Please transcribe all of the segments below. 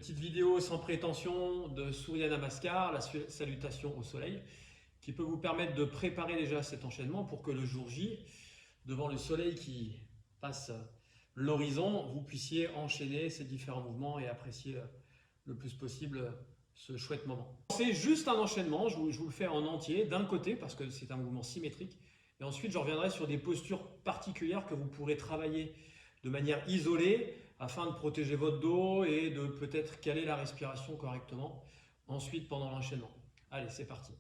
Petite vidéo sans prétention de Surya Namaskar, la salutation au soleil, qui peut vous permettre de préparer déjà cet enchaînement pour que le jour J, devant le soleil qui passe l'horizon, vous puissiez enchaîner ces différents mouvements et apprécier le plus possible ce chouette moment. C'est juste un enchaînement, je vous le fais en entier, d'un côté, parce que c'est un mouvement symétrique, et ensuite je reviendrai sur des postures particulières que vous pourrez travailler de manière isolée afin de protéger votre dos et de peut-être caler la respiration correctement ensuite pendant l'enchaînement. Allez, c'est parti.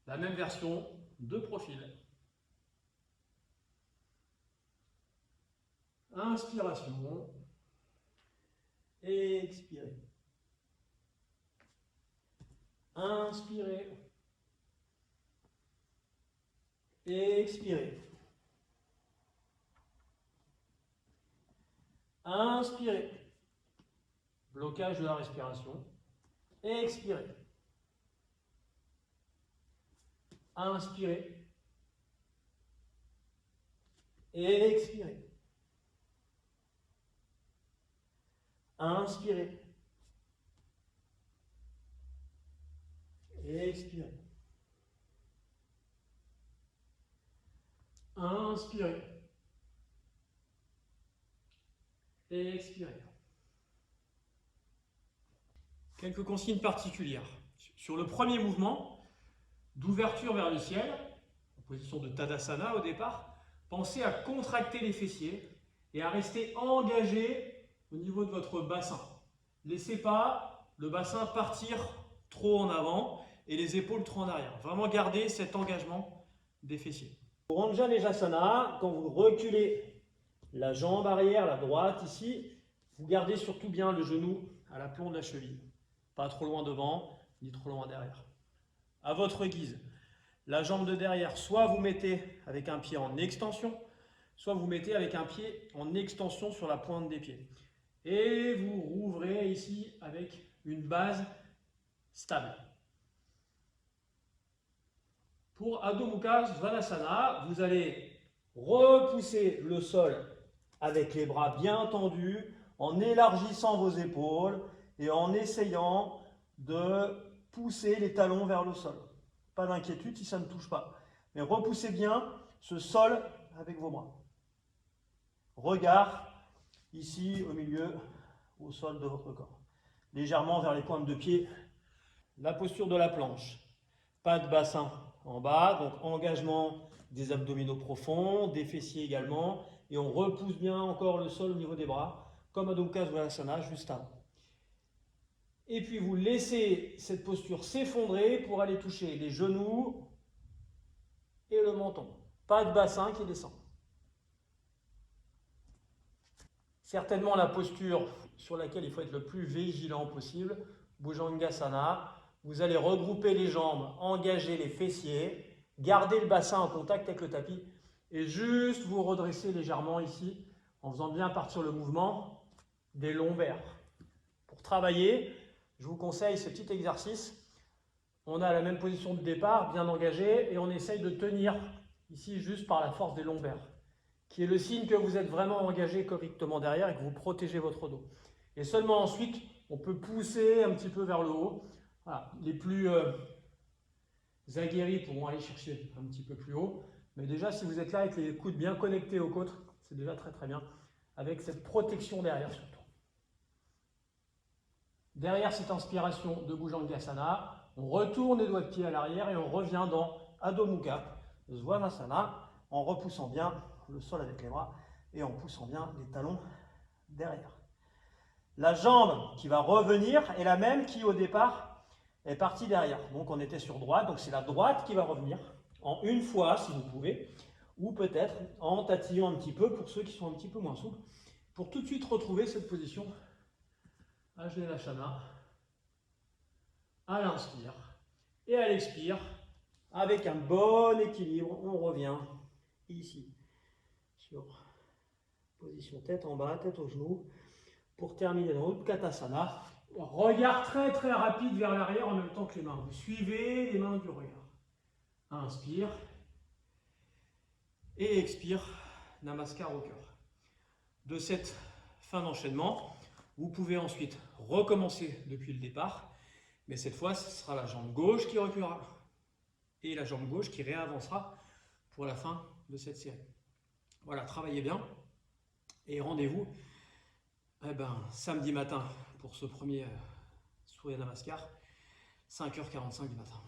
La même version, de profil. Inspiration. Expirez. Inspirez. Expirez. Inspirez. Blocage de la respiration. Expirez. Inspirez. Expirez. Inspirez. Expirez. Inspirez. Expirez. Quelques consignes particulières. Sur le premier mouvement, d'ouverture vers le ciel, en position de Tadasana au départ, pensez à contracter les fessiers et à rester engagé au niveau de votre bassin. Laissez pas le bassin partir trop en avant et les épaules trop en arrière. Vraiment gardez cet engagement des fessiers. Pour Anjaneyasana, quand vous reculez la jambe arrière, la droite ici, vous gardez surtout bien le genou à l'aplomb de la cheville. Pas trop loin devant, ni trop loin derrière. À votre guise. La jambe de derrière, soit vous mettez avec un pied en extension, soit vous mettez avec un pied en extension sur la pointe des pieds. Et vous rouvrez ici avec une base stable. Pour Adho Mukha Svanasana, vous allez repousser le sol avec les bras bien tendus, en élargissant vos épaules et en essayant de pousser les talons vers le sol. Pas d'inquiétude si ça ne touche pas. Mais repoussez bien ce sol avec vos bras. Regard ici au milieu, au sol de votre corps. Légèrement vers les pointes de pied. La posture de la planche. Pas de bassin en bas, donc engagement des abdominaux profonds, des fessiers également. Et on repousse bien encore le sol au niveau des bras, comme Adho Mukha Svanasana juste avant. Et puis vous laissez cette posture s'effondrer pour aller toucher les genoux et le menton. Pas de bassin qui descend. Certainement la posture sur laquelle il faut être le plus vigilant possible, Bhujangasana. Vous allez regrouper les jambes, engager les fessiers, garder le bassin en contact avec le tapis et juste vous redresser légèrement ici en faisant bien partir le mouvement des lombaires. Pour travailler, je vous conseille ce petit exercice. On a la même position de départ, bien engagé, et on essaye de tenir ici juste par la force des lombaires, qui est le signe que vous êtes vraiment engagé correctement derrière et que vous protégez votre dos. Et seulement ensuite, on peut pousser un petit peu vers le haut. Voilà. Les plus aguerris pourront aller chercher un petit peu plus haut. Mais déjà, si vous êtes là avec les coudes bien connectés aux côtes, c'est déjà très très bien, avec cette protection derrière surtout. Derrière cette inspiration de Bhujangasana, On retourne les doigts de pied à l'arrière et on revient dans Adho Mukha Svanasana en repoussant bien le sol avec les bras et en poussant bien les talons derrière. La jambe qui va revenir est la même qui au départ est partie derrière. Donc on était sur droite, donc c'est la droite qui va revenir en une fois si vous pouvez, ou peut-être en tatillant un petit peu pour ceux qui sont un petit peu moins souples, pour tout de suite retrouver cette position Ajnanashana à l'inspire et à l'expire. Avec un bon équilibre, on revient ici sur position tête en bas, tête aux genoux, pour terminer dans Utkatasana. Regard très très rapide vers l'arrière en même temps que les mains. Vous suivez les mains du regard. Inspire et expire, Namaskar au cœur. De cette fin d'enchaînement, vous pouvez ensuite recommencer depuis le départ, mais cette fois, ce sera la jambe gauche qui reculera et la jambe gauche qui réavancera pour la fin de cette série. Voilà, travaillez bien et rendez-vous samedi matin pour ce premier Surya Namaskar, 5h45 du matin.